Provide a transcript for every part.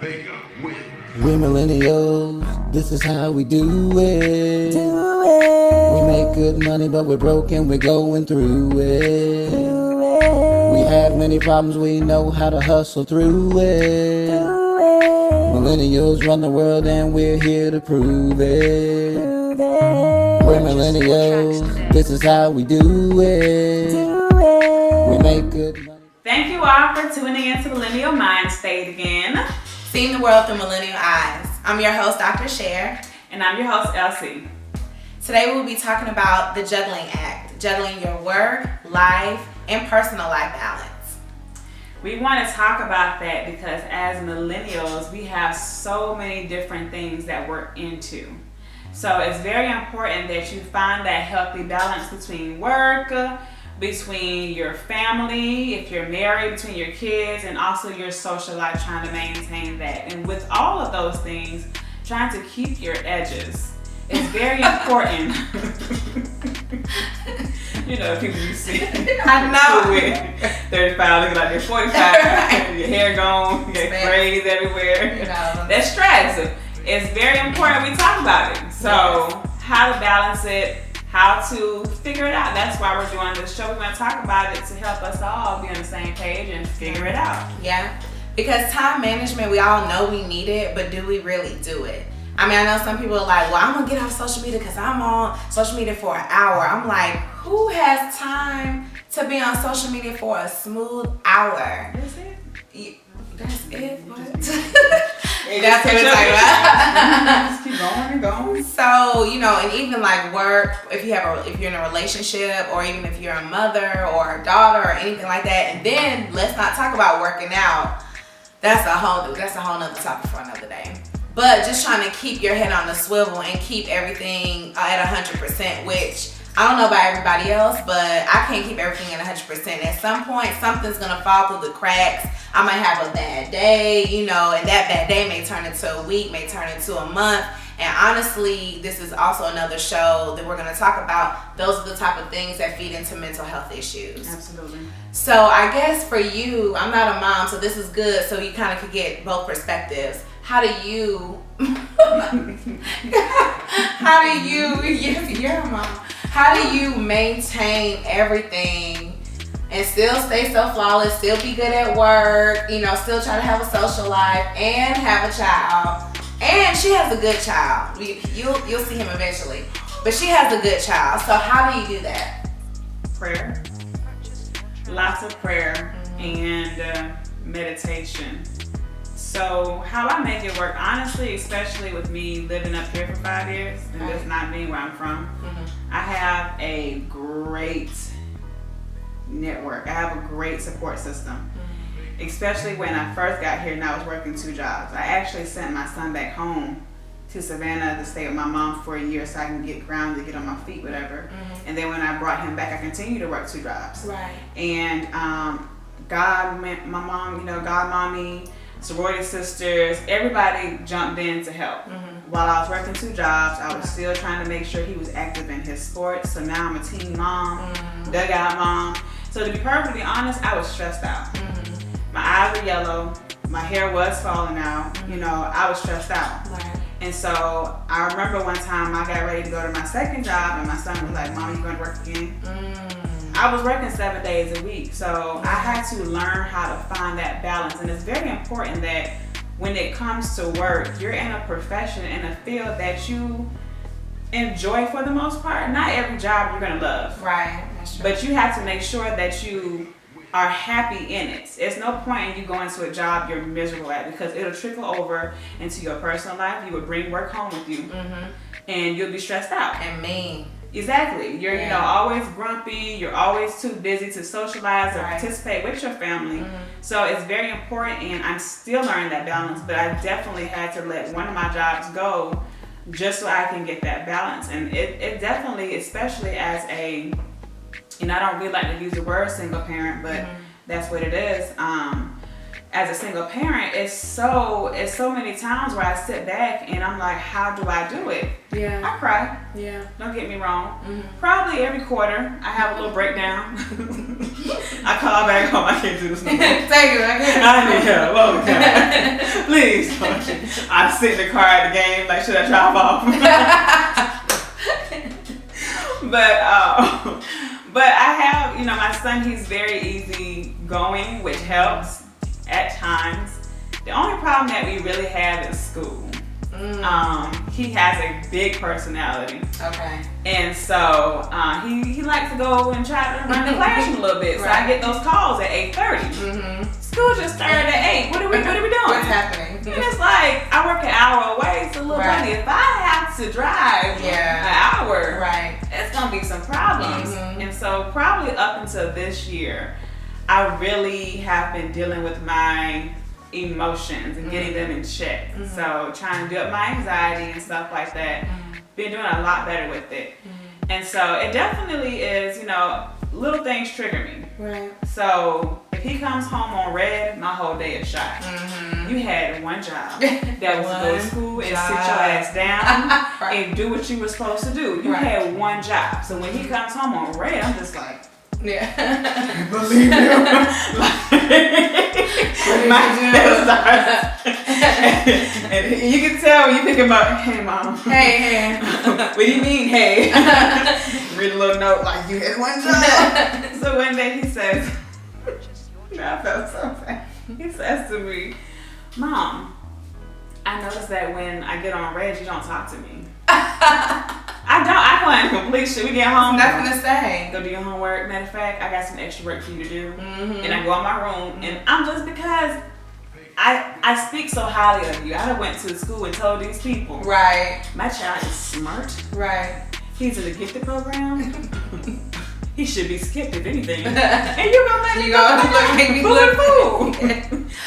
We're millennials, this is how we do it. We make good money, but we're broke and we're going through it. We have many problems, we know how to hustle through it. Millennials run the world and we're here to prove it. We're millennials, this is how we do it. We make good money. Thank you all for tuning in to Millennial Mindstate again. Seeing the world through millennial eyes. I'm your host, Dr. Cher. And I'm your host, Elsie. Today we'll be talking about the Juggling Act, juggling your work, life, and personal life balance. We want to talk about that because as millennials, we have so many different things that we're into. So it's very important that you find that healthy balance between work, between your family, if you're married, between your kids, and also your social life, trying to maintain that. And with all of those things, trying to keep your edges is very important. You know, people you see. I know. 35 looking like they're 45, your hair gone, you got braids everywhere. You know. That's stress. It's very important we talk about it. So, how to balance it, how to figure it out. That's why we're doing this show. We're going to talk about it to help us all be on the same page and figure it out. Yeah, because time management, we all know we need it, but do we really do it? I mean, I know some people are like, well, I'm going to get off social media because I'm on social media for an hour. I'm like, who has time to be on social media for a smooth hour? That's it? That's it? What? That's what we're talking about. Just keep going and going. So, you know, and even like work, if you're in a relationship, or even if you're a mother or a daughter or anything like that, and then let's not talk about working out. That's a whole nother topic for another day. But just trying to keep your head on the swivel and keep everything at 100%, which I don't know about everybody else, but I can't keep everything at 100%. At some point, something's gonna fall through the cracks. I might have a bad day, you know, and that bad day may turn into a week, may turn into a month. And honestly, this is also another show that we're gonna talk about. Those are the type of things that feed into mental health issues. Absolutely. So I guess for you, I'm not a mom, so this is good. So you kind of could get both perspectives. How do you, yes, you're a mom. How do you maintain everything and still stay so flawless, still be good at work, you know, still try to have a social life and have a child? And she has a good child. You'll see him eventually. But she has a good child. So how do you do that? Prayer. Lots of prayer and meditation. So how I make it work, honestly, especially with me living up here for 5 years, and that's not me where I'm from, I have a great network. I have a great support system. Especially when I first got here and I was working 2 jobs. I actually sent my son back home to Savannah to stay with my mom for a year so I can get grounded, get on my feet, whatever. And then when I brought him back, I continued to work 2 jobs. Right. And God, my mom, you know, God, mommy, sorority sisters, everybody jumped in to help. While I was working 2 jobs, I was still trying to make sure he was active in his sports. So now I'm a teen mom, dugout mom. So to be perfectly honest, I was stressed out. My eyes were yellow, my hair was falling out, you know, I was stressed out. Right. And so I remember one time I got ready to go to my second job and my son was like, Mom, you going to work again? I was working 7 days a week, so I had to learn how to find that balance. And it's very important that when it comes to work, you're in a profession, in a field that you enjoy for the most part. Not every job you're going to love. Right, that's true. But you have to make sure that you are happy in it. There's no point in you going to a job you're miserable at, because it'll trickle over into your personal life. You would bring work home with you, and you'll be stressed out. And mean. Exactly. You're you know, always grumpy. You're always too busy to socialize or participate with your family. So it's very important, and I'm still learning that balance, but I definitely had to let one of my jobs go just so I can get that balance. And it definitely, especially as a, and I don't really like to use the word single parent, but that's what it is. As a single parent, it's so many times where I sit back and I'm like, how do I do it? Yeah. I cry. Yeah. Don't get me wrong. Probably every quarter I have a little breakdown. I call back home. I can't do this no more. Thank you. I need help. Oh, God. Please. I sit in the car at the game, like, should I drive off? But I have, my son, he's very easy going, which helps at times. The only problem that we really have is school. He has a big personality. Okay. And so he likes to go and try to run the classroom a little bit. So I get those calls at 8:30. School just started at 8. What are we doing? What's happening? And it's like, I work an hour away, so look, honey, if I have to drive an hour, it's gonna be some problems. And so probably up until this year, I really have been dealing with my emotions and getting them in check. So trying to do up my anxiety and stuff like that. Been doing a lot better with it. And so it definitely is, little things trigger me. Right. So if he comes home on red, my whole day is shot. You had one job. That was to go to school and sit your ass down and do what you were supposed to do. You had one job. So when he comes home on red, I'm just like, I believe him. And you can tell when you pick him up, hey mom. Hey. What do you mean, hey? Read a little note like, you had one job. So one day he says, I felt so bad. He says to me, Mom, I noticed that when I get on red, you don't talk to me. I go in complete shit. We get home. Nothing to say. Go do your homework. Matter of fact, I got some extra work for you to do. And I go in my room, and I'm just because I speak so highly of you. I done went to school and told these people. Right. My child is smart. Right. He's in the gifted program. He should be skipped if anything. And you gonna make me look fool.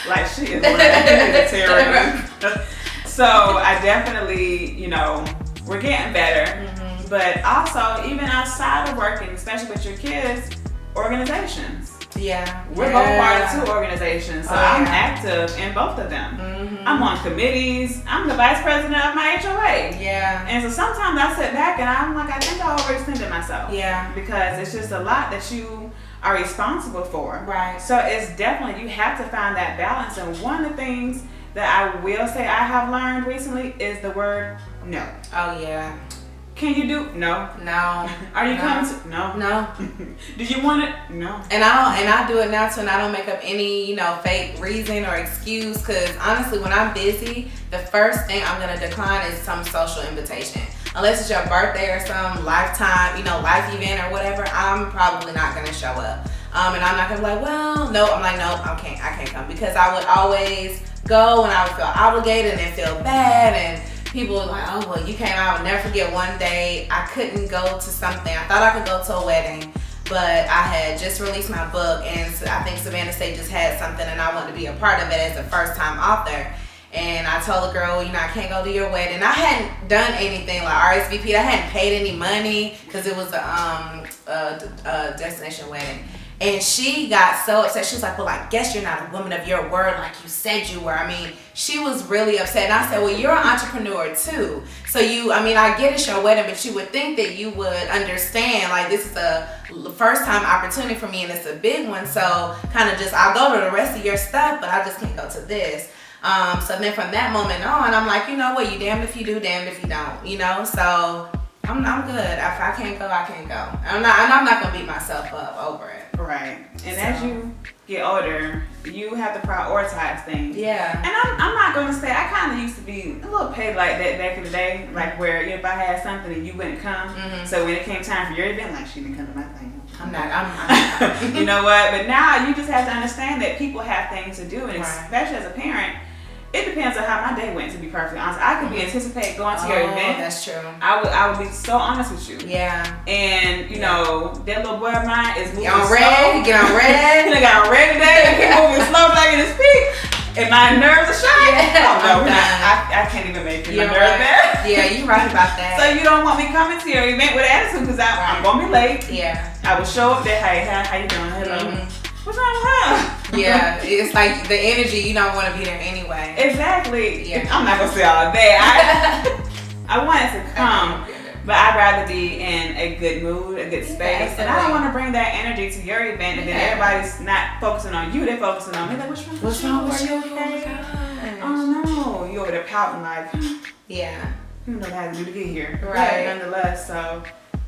Like she is a terrorist. So I definitely, we're getting better. But also, even outside of working, especially with your kids, organizations. Yeah. We're both part of 2 organizations, so I'm active in both of them. I'm on committees. I'm the vice president of my HOA. Yeah. And so sometimes I sit back and I'm like, I think I overextended myself. Yeah. Because it's just a lot that you are responsible for. Right. So it's definitely, you have to find that balance. And one of the things that I will say I have learned recently is the word no. Oh yeah. Can you do? No. No. Are you coming to? No. No. Do you want it? No. And I do it now too, and I don't make up any, fake reason or excuse, because honestly, when I'm busy, the first thing I'm gonna decline is some social invitation. Unless it's your birthday or some lifetime, life event or whatever, I'm probably not gonna show up. And I'm not gonna be like, well, no. I'm like, nope, I can't come, because I would always go and I would feel obligated and then feel bad, and people were like, oh, well, you came out. I'll never forget one day I couldn't go to something. I thought I could go to a wedding, but I had just released my book, and I think Savannah State just had something, and I wanted to be a part of it as a first-time author. And I told the girl, I can't go to your wedding. I hadn't done anything like RSVP. I hadn't paid any money because it was a destination wedding. And she got so upset. She was like, well, I guess you're not a woman of your word like you said you were. I mean, she was really upset. And I said, well, you're an entrepreneur too. So I get it's your wedding, but you would think that you would understand, like, this is a first time opportunity for me and it's a big one. So kind of just, I'll go to the rest of your stuff, but I just can't go to this. So then from that moment on, I'm like, you know what, you damned if you do, damned if you don't, so I'm good. If I can't go, I can't go. I'm not gonna beat myself up over it. Right. And as you get older, you have to prioritize things. Yeah. And I'm not gonna say, I kind of used to be a little petty like that back in the day, like where if I had something and you wouldn't come, so when it came time for your event, like, she didn't come to my thing. I'm not. You know what? But now you just have to understand that people have things to do, and especially as a parent, it depends on how my day went, to be perfectly honest. I could be anticipating going to your event. That's true. I would be so honest with you. Yeah. And that little boy of mine is moving slow. Get on red. He got on red today. He's moving slow like in his feet. And my nerves are shot. Yeah. Oh no, I can't even make it. My nerves bad. Yeah, you're right about that. So you don't want me coming to your event with attitude, because I'm gonna be late. Yeah. I will show up there. Hey, how you doing? Hello. What's wrong with her? Yeah, it's like the energy, you don't want to be there anyway. Exactly. Yeah. I'm not going to say all that. I wanted to come, but I'd rather be in a good mood, a good space. And I don't want to bring that energy to your event, and then everybody's not focusing on you, they're focusing on me. Like, what's wrong with you? Okay? oh no, you over there pouting like, yeah, you know how to do to get here. Right. But nonetheless, so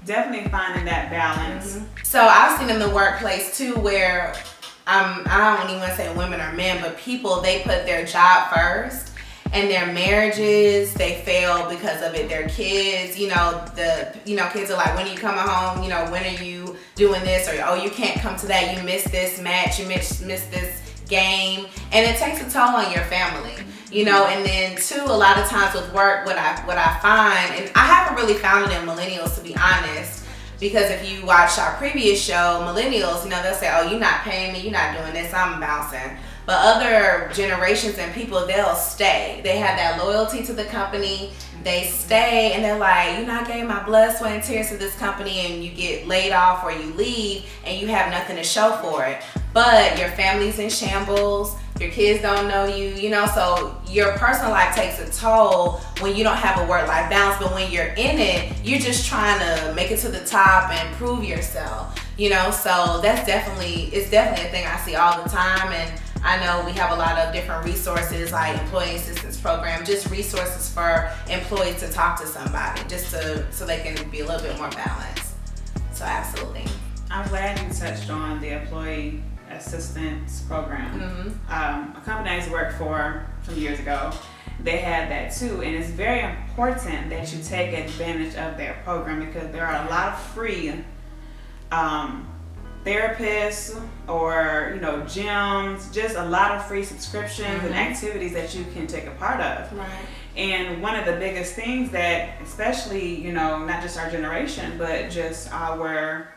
definitely finding that balance. So I've seen in the workplace too where I don't even want to say women or men, but people, they put their job first, and their marriages, they fail because of it. Their kids, kids are like, when are you coming home? When are you doing this? Or, oh, you can't come to that. You missed this match. You missed this game. And it takes a toll on your family, and then too, a lot of times with work, what I find, and I haven't really found it in millennials, to be honest, because if you watch our previous show, millennials, they'll say, oh, you're not paying me, you're not doing this, I'm bouncing. But other generations and people, they'll stay. They have that loyalty to the company. They stay, and they're like, I gave my blood, sweat, and tears to this company, and you get laid off or you leave, and you have nothing to show for it. But your family's in shambles. Your kids don't know you, so your personal life takes a toll when you don't have a work-life balance. But when you're in it, you're just trying to make it to the top and prove yourself, so it's definitely a thing I see all the time. And I know we have a lot of different resources like employee assistance program, just resources for employees to talk to somebody, just so they can be a little bit more balanced. So absolutely. I'm glad you touched on the employee assistance program. A company I used to work for some years ago, they had that too, and it's very important that you take advantage of their program because there are a lot of free therapists or gyms, just a lot of free subscriptions and activities that you can take a part of. Right. And one of the biggest things that, especially not just our generation, but just our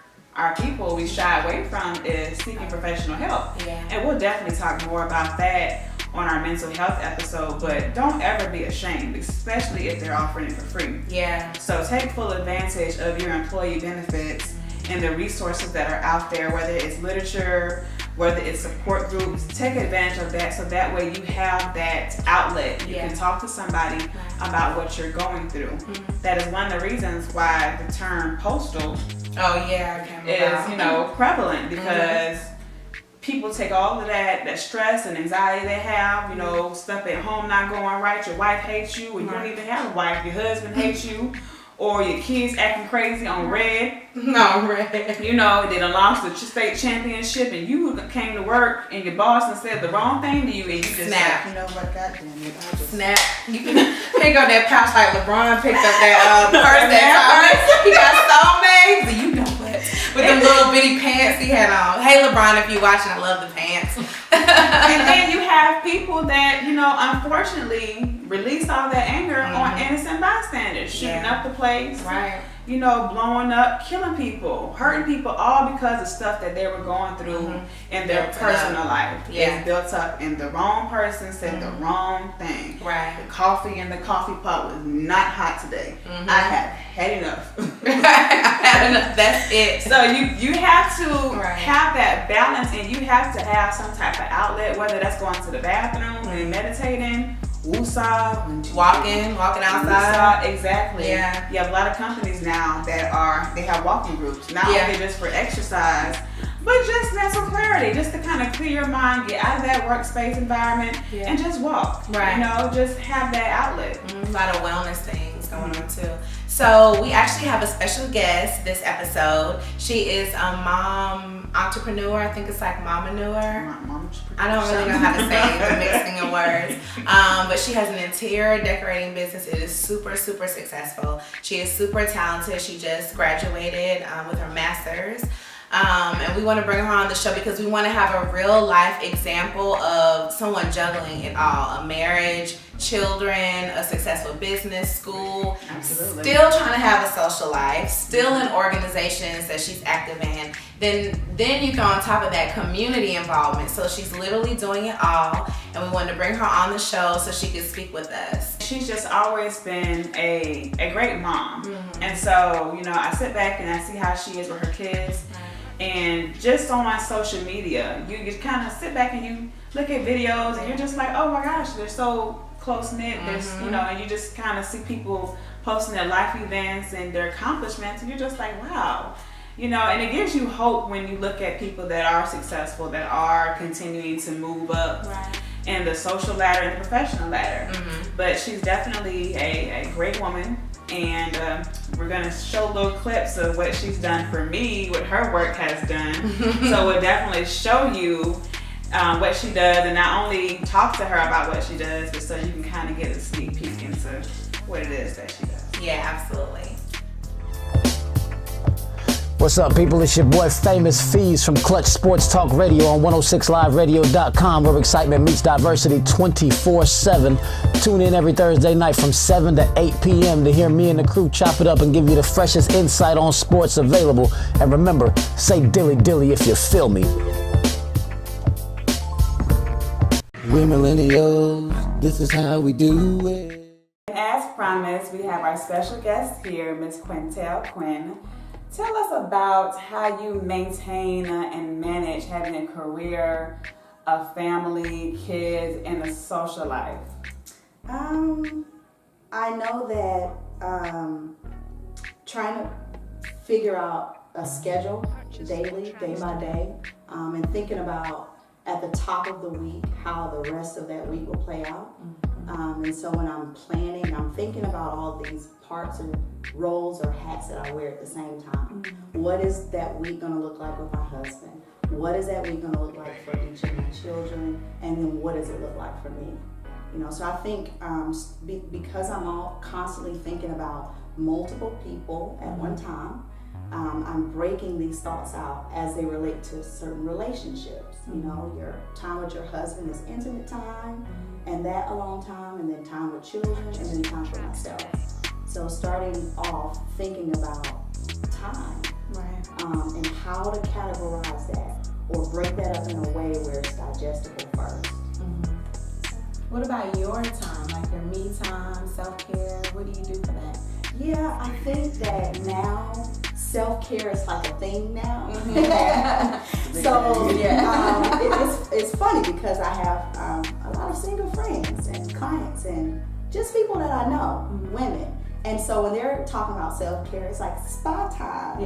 people, we shy away from is seeking professional help. Yeah. And we'll definitely talk more about that on our mental health episode, but don't ever be ashamed, especially if they're offering it for free. Yeah. So take full advantage of your employee benefits and the resources that are out there, whether it's literature, whether it's support groups. Take advantage of that so that way you have that outlet. You can talk to somebody about what you're going through. That is one of the reasons why the term postal is prevalent, because people take all of that stress and anxiety they have, stuff at home not going right, your wife hates you, or you don't even have a wife, your husband hates you, or your kids acting crazy on red. They done lost the state championship, and you came to work and your boss and said the wrong thing to you, and you just snap. Like, what, goddamn it, I just snap. You can pick up that pouch like LeBron picked up that purse that time. He got so mad. You know what? With them little bitty pants he had on. Hey LeBron, if you watching, I love the pants. And then you have people that, unfortunately release all that anger on innocent bystanders, shooting up the place, right? Blowing up, killing people, hurting people, all because of stuff that they were going through in their personal life. It's built up, and the wrong person said the wrong thing. Right. The coffee in the coffee pot was not hot today. I have had enough. Had enough. That's it. So you have to have that balance, and you have to have some type of outlet, whether that's going to the bathroom and meditating, woosah, walking outside. Exactly. Yeah. You have a lot of companies now that they have walking groups, not only just for exercise, but just mental clarity, just to kind of clear your mind, get out of that workspace environment, and just walk. Right. Just have that outlet. A lot of wellness things going on too. So we actually have a special guest this episode. She is a mom entrepreneur. I think it's like momanure. I don't really know how to say the mixing of words. But she has an interior decorating business. It is super, super successful. She is super talented. She just graduated with her master's. And we want to bring her on the show because we want to have a real life example of someone juggling it all: a marriage, children, a successful business, school, still trying to have a social life, still in organizations that she's active in. Then you go on top of that community involvement. So she's literally doing it all, and we wanted to bring her on the show so she could speak with us. She's just always been a great mom. And so, I sit back and I see how she is with her kids. And just on my social media, you just kind of sit back and you look at videos and you're just like, oh my gosh, they're so close-knit. There's, and you just kind of see people posting their life events and their accomplishments, and you're just like, wow. And it gives you hope when you look at people that are successful, that are continuing to move up. Right. in the social ladder and the professional ladder. But she's definitely a great woman, and we're gonna show little clips of what she's done for me, what her work has done. So we'll definitely show you what she does, and not only talk to her about what she does, but so you can kind of get a sneak peek into what it is that she does. Yeah, absolutely. What's up, people? It's your boy Famous Fees from Clutch Sports Talk Radio on 106liveradio.com, where excitement meets diversity 24/7. Tune in every Thursday night from 7 to 8 p.m. to hear me and the crew chop it up and give you the freshest insight on sports available. And remember, say dilly dilly if you feel me. We millennials, this is how we do it. As promised, we have our special guest here, Miss Quintel Gwinn. Tell us about how you maintain and manage having a career, a family, kids, and a social life. I know that trying to figure out a schedule daily, day by day, and thinking about at the top of the week how the rest of that week will play out. And so when I'm planning, I'm thinking about all these parts and roles or hats that I wear at the same time. What is that week going to look like with my husband? What is that week going to look like for each of my children? And then what does it look like for me? You know, so I think because I'm all constantly thinking about multiple people at one time, I'm breaking these thoughts out as they relate to certain relationships. You know, your time with your husband is intimate time, and that alone time, and then time with children, and then time for myself. So starting off thinking about time, and how to categorize that or break that up in a way where it's digestible first. What about your time, like your me time, self-care? What do you do for that? Yeah, I think that now self-care is like a thing now. So it's funny because I have a lot of single friends and clients and just people that I know, women. And so when they're talking about self-care, it's like spa time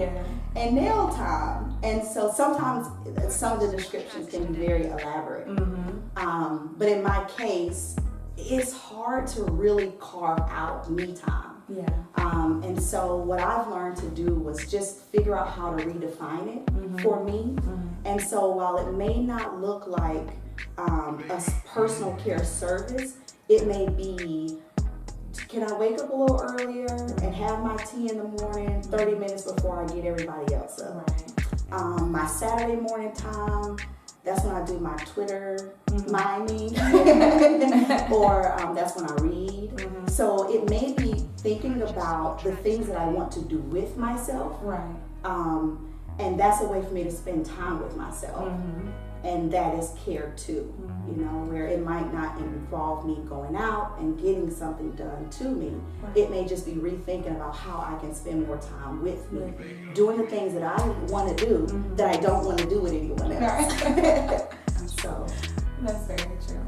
and nail time. And so sometimes some of the descriptions can be very elaborate. But in my case, it's hard to really carve out me time. And so what I've learned to do was just figure out how to redefine it for me. And so while it may not look like a personal care service, it may be, can I wake up a little earlier and have my tea in the morning 30 minutes before I get everybody else up? My Saturday morning time, that's when I do my Twitter miming, or that's when I read. So it may be thinking about the things that I want to do with myself, and that's a way for me to spend time with myself. And that is care too, you know, where it might not involve me going out and getting something done to me. It may just be rethinking about how I can spend more time with me, doing the things that I want to do that I don't want to do with anyone else. So That's very true.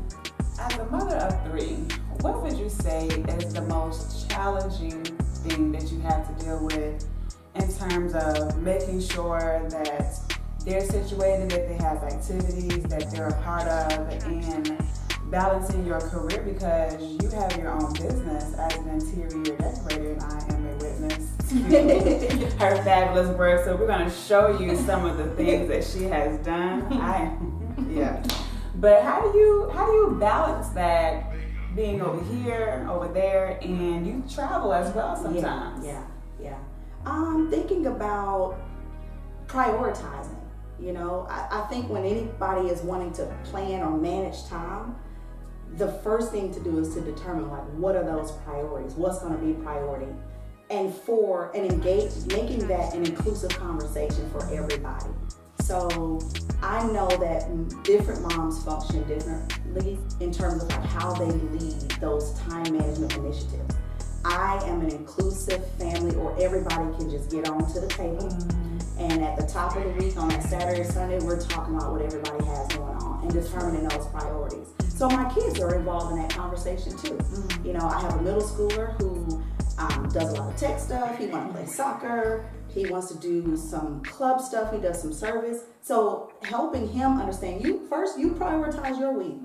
As a mother of three, what would you say is the most challenging thing that you have to deal with in terms of making sure that they're situated, that they have activities that they're a part of, and balancing your career, because you have your own business as an interior decorator, and I am a witness to her fabulous work. So we're going to show you some of the things that she has done. But how do you balance that, being over here, over there, and you travel as well sometimes? Thinking about prioritizing. You know, I think when anybody is wanting to plan or manage time, the first thing to do is to determine, like, what are those priorities? What's going to be priority? And making that an inclusive conversation for everybody. So I know that different moms function differently in terms of like how they lead those time management initiatives. I am an inclusive family, or everybody can just get on to the table. And at the top of the week on that Saturday or Sunday, we're talking about what everybody has going on and determining those priorities. So my kids are involved in that conversation too. You know, I have a middle schooler who does a lot of tech stuff. He wants to play soccer. He wants to do some club stuff. He does some service. So helping him understand, you prioritize your week,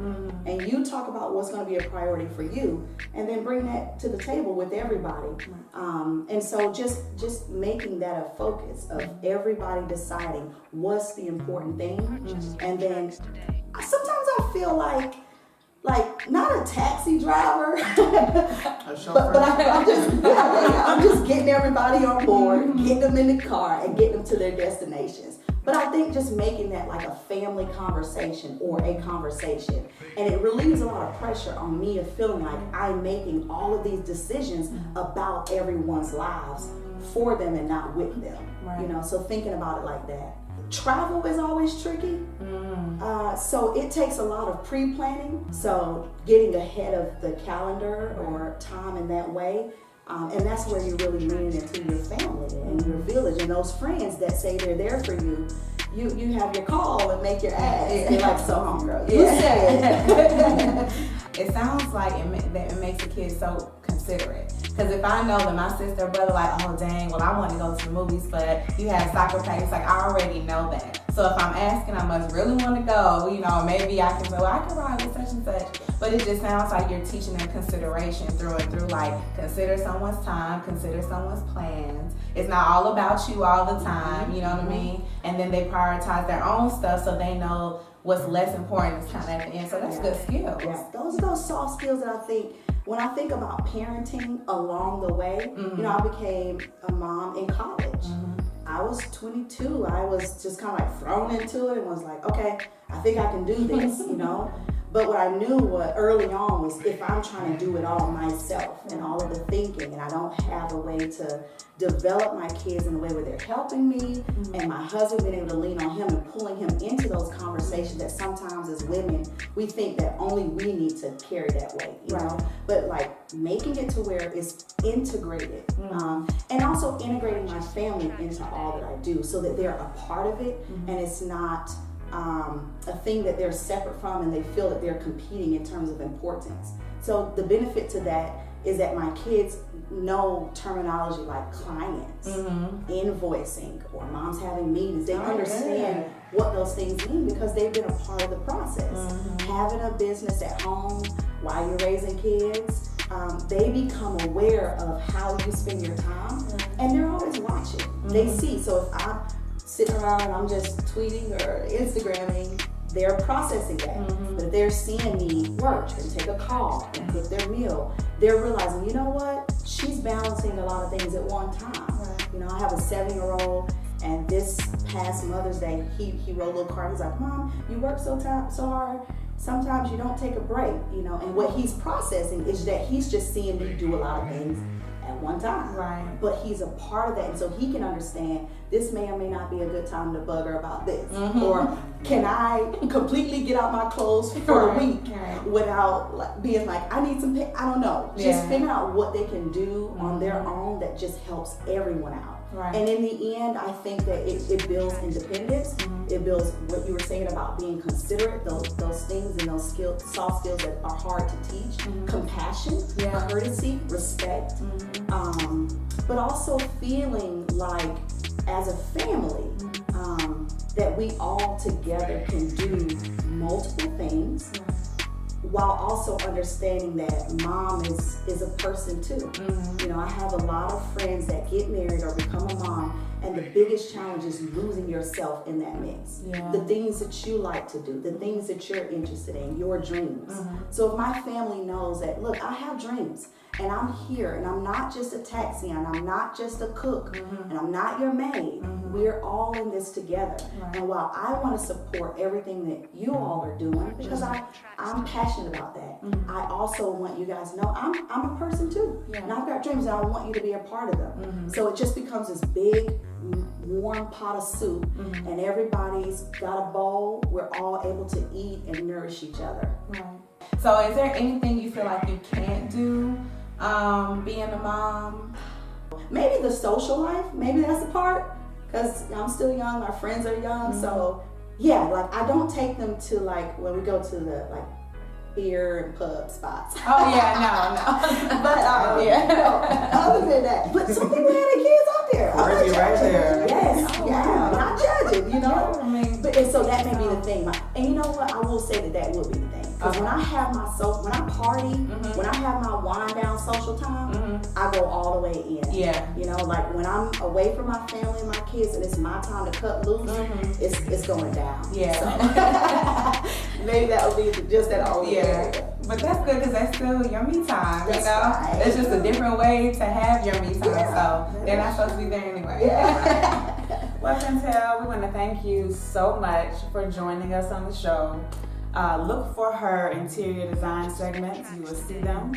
and you talk about what's going to be a priority for you, and then bring that to the table with everybody. And so just making that a focus of everybody deciding what's the important thing. And then sometimes I feel like not a taxi driver, but I'm just getting everybody on board, getting them in the car, and getting them to their destinations. But I think just making that like a family conversation or a conversation, and it relieves a lot of pressure on me of feeling like I'm making all of these decisions about everyone's lives for them and not with them. You know, so thinking about it like that. Travel is always tricky, so it takes a lot of pre-planning. So getting ahead of the calendar or time in that way, and that's where you really lean into your family and your village and those friends that say they're there for you. You have your call and make your ask. You're like, so homegirl, you said. It sounds like it makes the kids so considerate. Because if I know that my sister or brother like, oh dang, well I want to go to the movies, but you have soccer practice, like I already know that. So if I'm asking, I must really want to go, you know, maybe I can say, well, I can ride with such and such. But it just sounds like you're teaching them consideration through and through, like consider someone's time, consider someone's plans. It's not all about you all the time, you know what I mean? And then they prioritize their own stuff so they know what's less important is kind of at the end. So that's good skills. Yeah, those are those soft skills that I think, when I think about parenting along the way, you know, I became a mom in college. I was 22. I was just kind of like thrown into it and was like, okay, I think I can do this, you know. But what I knew early on was if I'm trying to do it all myself and all of the thinking, and I don't have a way to develop my kids in a way where they're helping me, and my husband being able to lean on him and pulling him into those conversations that sometimes as women, we think that only we need to carry that weight, you know? But like making it to where it's integrated, and also integrating my family into all that I do so that they're a part of it, and it's not a thing that they're separate from and they feel that they're competing in terms of importance. So the benefit to that is that my kids know terminology like clients, invoicing, or mom's having meetings. They understand what those things mean because they've been a part of the process. Having a business at home while you're raising kids, they become aware of how you spend your time, and they're always watching. They see. So if I'm sitting around and I'm just tweeting or Instagramming, they're processing that. But if they're seeing me work and take a call and cook their meal, they're realizing, you know what? She's balancing a lot of things at one time. You know, I have a 7-year-old, and this past Mother's Day, he wrote a little card. He's like, Mom, you work so hard. Sometimes you don't take a break, you know. And what he's processing is that he's just seeing me do a lot of things at one time. But he's a part of that, and so he can understand this may or may not be a good time to bug her about this. Or can I completely get out my clothes for a week without like being like, I need some I don't know. Just figure out what they can do on their own that just helps everyone out. And in the end, I think that it builds independence. It builds what you were saying about being considerate, those things and those skills, soft skills that are hard to teach. Compassion, courtesy, respect, but also feeling like as a family that we all together can do multiple things while also understanding that mom is a person too. You know, I have a lot of friends that get married or become a mom, and the biggest challenge is losing yourself in that mix. The things that you like to do, the things that you're interested in, your dreams. So if my family knows that, look, I have dreams, and I'm here, and I'm not just a taxi, and I'm not just a cook, and I'm not your maid. We're all in this together. And while I want to support everything that you all are doing, because I'm passionate about that, I also want you guys to know I'm a person too. And I've got dreams, and I want you to be a part of them. So it just becomes this big, warm pot of soup, and everybody's got a bowl. We're all able to eat and nourish each other. So is there anything you feel like you can't do being a mom? Maybe the social life, maybe that's the part, because I'm still young, our friends are young, so yeah, like I don't take them to like when we go to the like beer and pub spots. No. But other than that, but some people had their kids out there. Worthy right there. Yes, yeah, not judging, you know. Yeah, I mean, But and so that may be the thing. And you know what? I will say that would be the thing. Because when I have my when I party, when I have my wind down social time, I go all the way in. Yeah. You know, like when I'm away from my family and my kids, and it's my time to cut loose, it's going down. Yeah. So maybe that would be just that only area. But that's good because that's still your me time, That's you know? right. It's just a different way to have your me time, so they're not supposed to be there anyway. Well, Quintel, we want to thank you so much for joining us on the show. Look for her interior design segments. You will see them.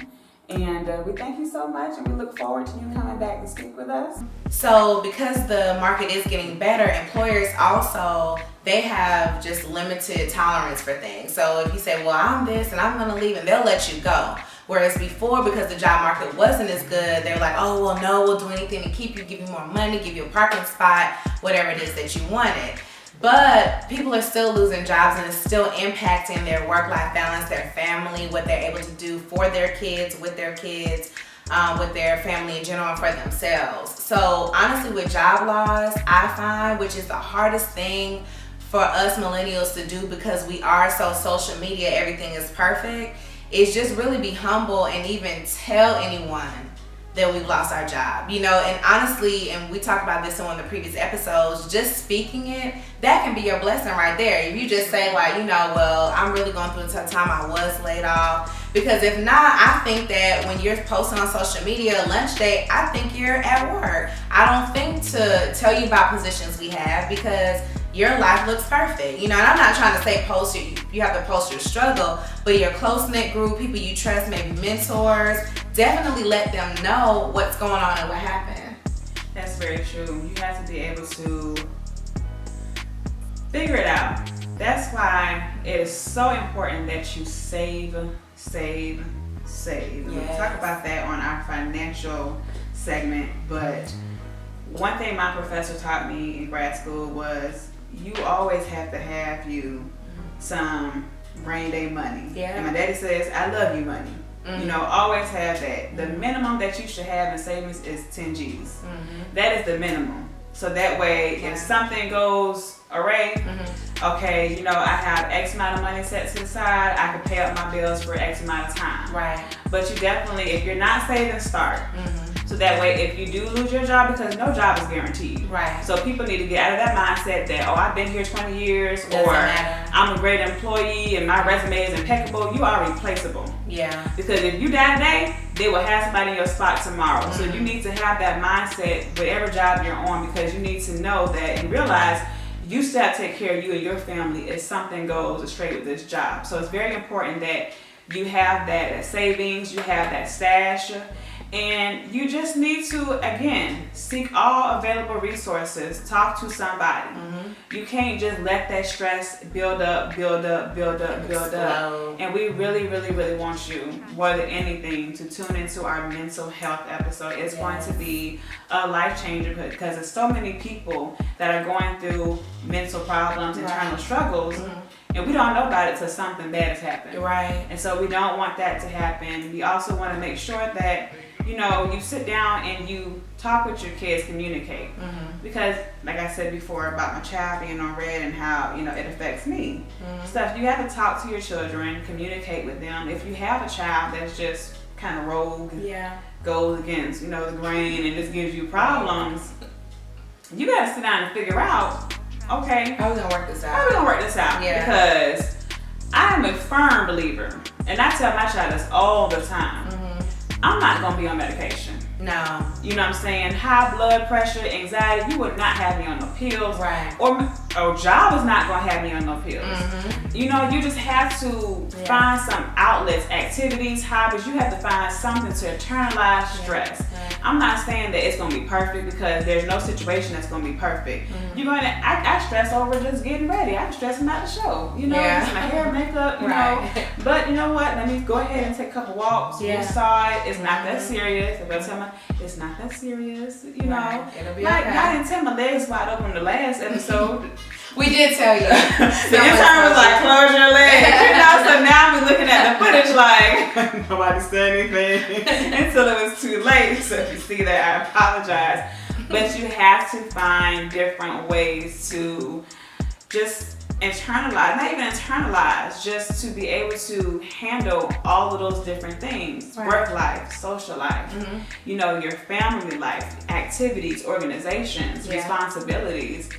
And we thank you so much, and we look forward to you coming back to speak with us. So because the market is getting better, employers also, they have just limited tolerance for things. So if you say, well, I'm this and I'm gonna leave, and they'll let you go. Whereas before, because the job market wasn't as good, they were like, oh, well, no, we'll do anything to keep you, give you more money, give you a parking spot, whatever it is that you wanted. But people are still losing jobs, and it's still impacting their work-life balance, their family, what they're able to do for their kids, with their family in general, and for themselves. So honestly, with job loss, I find, which is the hardest thing for us millennials to do because we are so social media, everything is perfect, is just really be humble and even tell anyone that we've lost our job, you know. And honestly, and we talked about this in one of the previous episodes, just speaking it, that can be your blessing right there. If you just say, like, you know, well, I'm really going through a tough time, I was laid off. Because if not, I think that when you're posting on social media, lunch date, I think you're at work. I don't think to tell you about positions we have because your life looks perfect, you know. And I'm not trying to say post you have to post your struggle, but your close-knit group, people you trust, maybe mentors, definitely let them know what's going on and what happened. That's very true. You have to be able to figure it out. That's why it is so important that you save. Yes. We'll talk about that on our financial segment, but one thing my professor taught me in grad school was you always have to have you some rainy day money. Yeah. And my daddy says, I love you money. You know, always have that. The minimum that you should have in savings is 10 G's. That is the minimum. So that way, if something goes awry, okay, you know, I have X amount of money set to the side, I can pay up my bills for X amount of time. Right. But you definitely, if you're not saving, start. So that way, if you do lose your job, because no job is guaranteed. Right. So people need to get out of that mindset that, oh, I've been here 20 years, Doesn't or matter. I'm a great employee and my resume is impeccable. You are replaceable. Yeah. Because if you die today, they will have somebody in your spot tomorrow. So you need to have that mindset, whatever job you're on, because you need to know that and realize you still have to take care of you and your family if something goes astray with this job. So it's very important that you have that savings, you have that stash, and you just need to, again, seek all available resources. Talk to somebody. You can't just let that stress build up. And we really, really, really want you, more than anything, to tune into our mental health episode. It's going to be a life changer because there's so many people that are going through mental problems, internal struggles, and we don't know about it till something bad has happened. Right. And so we don't want that to happen. We also want to make sure that, you know, you sit down and you talk with your kids, communicate. Because, like I said before about my child being on red and how, you know, it affects me. Stuff, you have to talk to your children, communicate with them. If you have a child that's just kind of rogue, goes against, you know, the grain and just gives you problems, you got to sit down and figure out, okay, How are we gonna work this out? how are we gonna work this out? Yeah. Because I am a firm believer, and I tell my child this all the time, I'm not gonna be on medication. No. You know what I'm saying? High blood pressure, anxiety, you would not have me on no pills. Right. Or job is not gonna have me on no pills. You know, you just have to find some outlets, activities, hobbies. You have to find something to internalize stress. I'm not saying that it's gonna be perfect because there's no situation that's gonna be perfect. You're gonna, I stress over just getting ready. I'm stressing out the show. You know, just my hair, makeup, you know. But you know what? Let me go ahead and take a couple walks. You saw it. It's not that serious. If I tell my, it's not that serious. You know, It'll be like okay. I didn't tell my legs wide open the last episode. We did tell you. The intern was like, close your legs. You know, so now we're looking at the footage like, nobody said anything until it was too late. So if you see that, I apologize. but you have to find different ways to just internalize, not even internalize, just to be able to handle all of those different things. Right. Work life, social life, you know, your family life, activities, organizations, responsibilities.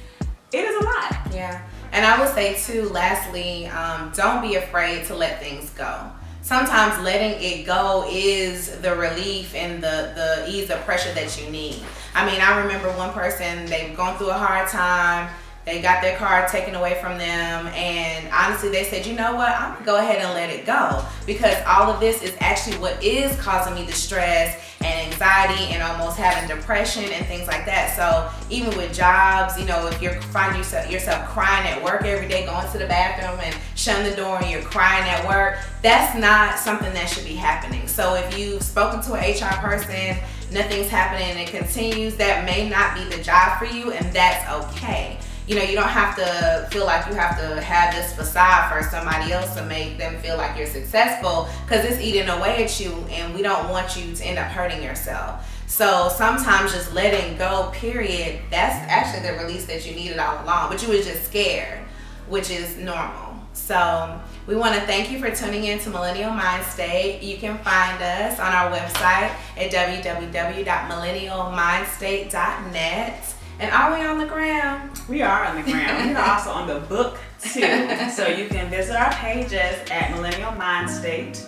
It is a lot. Yeah. And I would say too, lastly, don't be afraid to let things go. Sometimes letting it go is the relief and the ease of pressure that you need. I mean, I remember one person, they've gone through a hard time. They got their car taken away from them, and honestly they said, you know what, I'm gonna go ahead and let it go, because all of this is actually what is causing me the stress and anxiety and almost having depression and things like that. So even with jobs, you know, if you're finding yourself crying at work every day, going to the bathroom and shutting the door and you're crying at work, that's not something that should be happening. So if you've spoken to an HR person, nothing's happening and it continues, that may not be the job for you, and that's okay. You know, you don't have to feel like you have to have this facade for somebody else to make them feel like you're successful, because it's eating away at you, and we don't want you to end up hurting yourself. So sometimes just letting go, period, that's actually the release that you needed all along, but you was just scared, which is normal. So we want to thank you for tuning in to Millennial Mindstate. You can find us on our website at www.millennialmindstate.net. And are we on the gram? We are on the gram. We are also on the book too. So you can visit our pages at Millennial Mindstate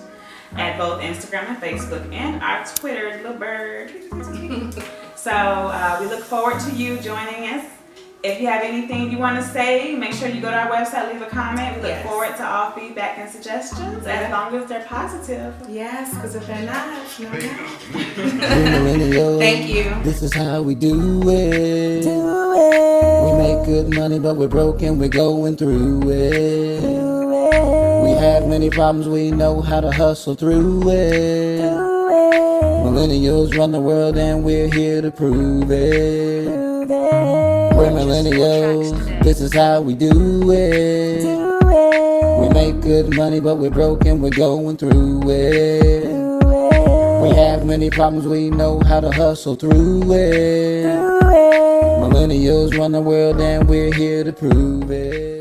at both Instagram and Facebook, and our Twitter, little bird. So we look forward to you joining us. If you have anything you want to say, make sure you go to our website, leave a comment. We look forward to all feedback and suggestions, as long as they're positive. Yes, because if they're not, no. We're millennials. Thank you. This is how we do it. We make good money, but we're broken. We're going through it. We have many problems. We know how to hustle through it. Millennials run the world, and we're here to prove it. We're millennials, this is how we do it. We make good money, but we're broken, we're going through it. We have many problems, we know how to hustle through it. Millennials run the world, and we're here to prove it.